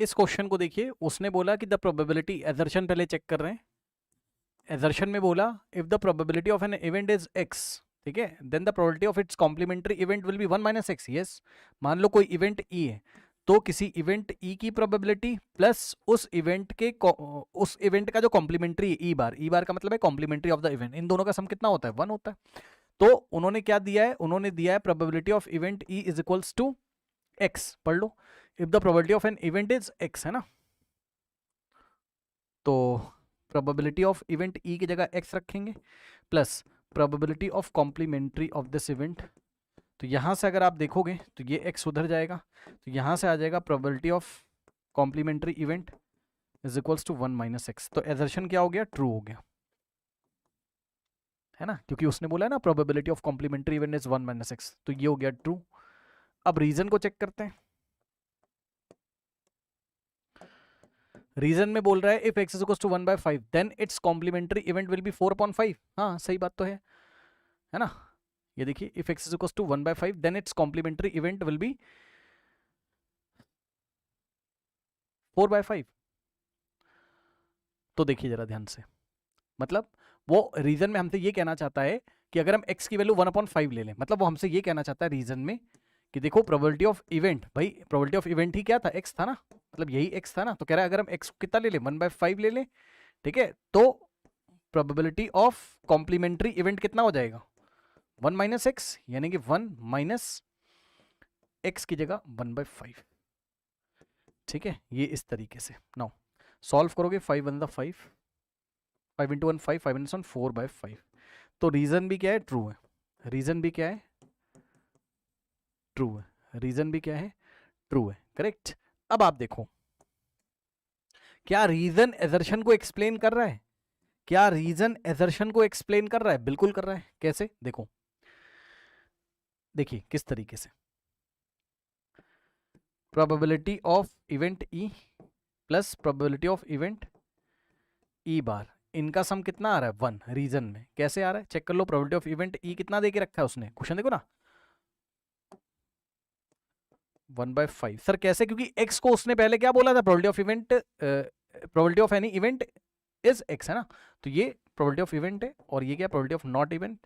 इस क्वेश्चन को देखिए, उसने बोला कि द प्रोबेबिलिटी, एजर्शन पहले चेक कर रहे हैं। एजर्शन में बोला if the probability of an event is X, ठीक है, then the probability of its complementary event will be 1 minus X. Yes, मान लो कोई इवेंट ई है, तो किसी इवेंट ई की प्रोबेबिलिटी प्लस उस इवेंट का जो कॉम्प्लीमेंट्री ई बार का मतलब है कॉम्प्लीमेंट्री ऑफ द इवेंट, इन दोनों का सम कितना होता है? 1 होता है। तो उन्होंने क्या दिया है? उन्होंने दिया है probability of event E is equals to X. पढ़ लो, if the probability of an event is X, है ना, तो प्रोबेबिलिटी ऑफ इवेंट ई की जगह एक्स रखेंगे plus probability of complementary of this event. तो यहां से अगर आप देखोगे तो ये एक्स उधर जाएगा, तो यहां से आ जाएगा probability of complementary event is equals to 1 minus X. तो एजर्शन क्या हो गया? ट्रू हो गया, है ना, क्योंकि उसने बोला है ना probability of complementary event is 1 minus X, तो ये हो गया ट्रू। अब रीजन को चेक करते हैं। रीजन में बोल रहा है if X is equals to 1/5 then its complementary event will be 4/5। हाँ, सही बात तो है ना। ये देखिए, if X is equals to 1/5 then its complementary event will be 4/5। तो देखिए जरा ध्यान से, मतलब वो रीजन में हमसे ये कहना चाहता है कि अगर हम x की वैल्यू 1/5 ले लें, मतलब वो हमसे ये कहना चाहता है रीजन में कि देखो प्रोबेबिलिटी ऑफ इवेंट, भाई प्रोबेबिलिटी ऑफ इवेंट ही क्या था? x था ना, मतलब यही x था ना। तो कह रहा है अगर हम x को कितना ले लें? 1/5 ले लें, ठीक है, तो प्रोबेबिलिटी ऑफ कॉम्प्लीमेंट्री इवेंट कितना हो जाएगा? 1 माइनस एक्स, यानी कि 1 माइनस एक्स की जगह 1/5, ठीक है, ये इस तरीके से। नाउ सॉल्व करोगे, 5 1 5, 5 इंटू 1 5, 5 इंटू 1 4/5। तो रीजन भी क्या है? ट्रू है। रीजन भी क्या है? ट्रू है। रीजन भी क्या है? ट्रू है, करेक्ट। अब आप देखो, क्या रीजन एजर्शन को एक्सप्लेन कर रहा है? क्या रीजन एजर्शन को एक्सप्लेन कर रहा है? बिल्कुल कर रहा है। कैसे? देखो, देखिए किस तरीके से। Probability of event E plus probability of event E bar, इनका सम कितना आ रहा है? 1। रीजन में कैसे आ रहा है? चेक कर लो। प्रोबेबिलिटी ऑफ इवेंट ई कितना दे के रखा है उसने? क्वेश्चन देखो ना, 1/5। सर कैसे? क्योंकि x को उसने पहले क्या बोला था? Probability of event, probability of any event is x, है ना। तो ये प्रोबेबिलिटी ऑफ इवेंट है और ये क्या? Probability of not event.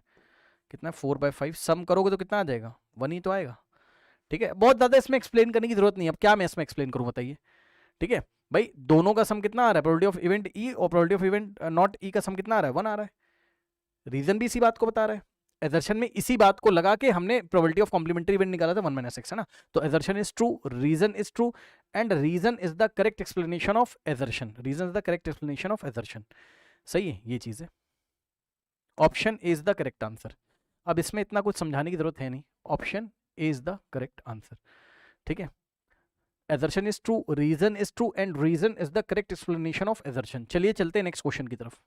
कितना? 4/5। सम करोगे तो कितना आ जाएगा? 1 ही तो आएगा, ठीक है। बहुत ज्यादा इसमें एक्सप्लेन करने की जरूरत नहीं है। अब क्या मैं इसमें एक्सप्लेन करूं बताइए, ठीक है भाई। दोनों का सम कितना आ रहा है? प्रोबेबिलिटी ऑफ इवेंट ई और प्रोबेबिलिटी ऑफ इवेंट नॉट ई का सम कितना आ रहा है? 1 आ रहा है। रीजन भी इसी बात को बता रहा है। एजर्शन में इसी बात को लगा के हमने प्रोबेबिलिटी ऑफ कॉम्प्लीमेंट्री इवेंट निकाला था 1 माइनस एक्स, है ना। तो assertion is true, reason is true, and reason is the correct explanation of assertion. Reason is the correct explanation of assertion. सही है ये चीज है। Option is the correct answer. अब इसमें इतना कुछ समझाने की जरूरत है नहीं, option is the correct answer, ठीक है। Assertion is true, reason is true, and reason is the correct explanation of assertion. चलिए चलते हैं नेक्स्ट क्वेश्चन की तरफ।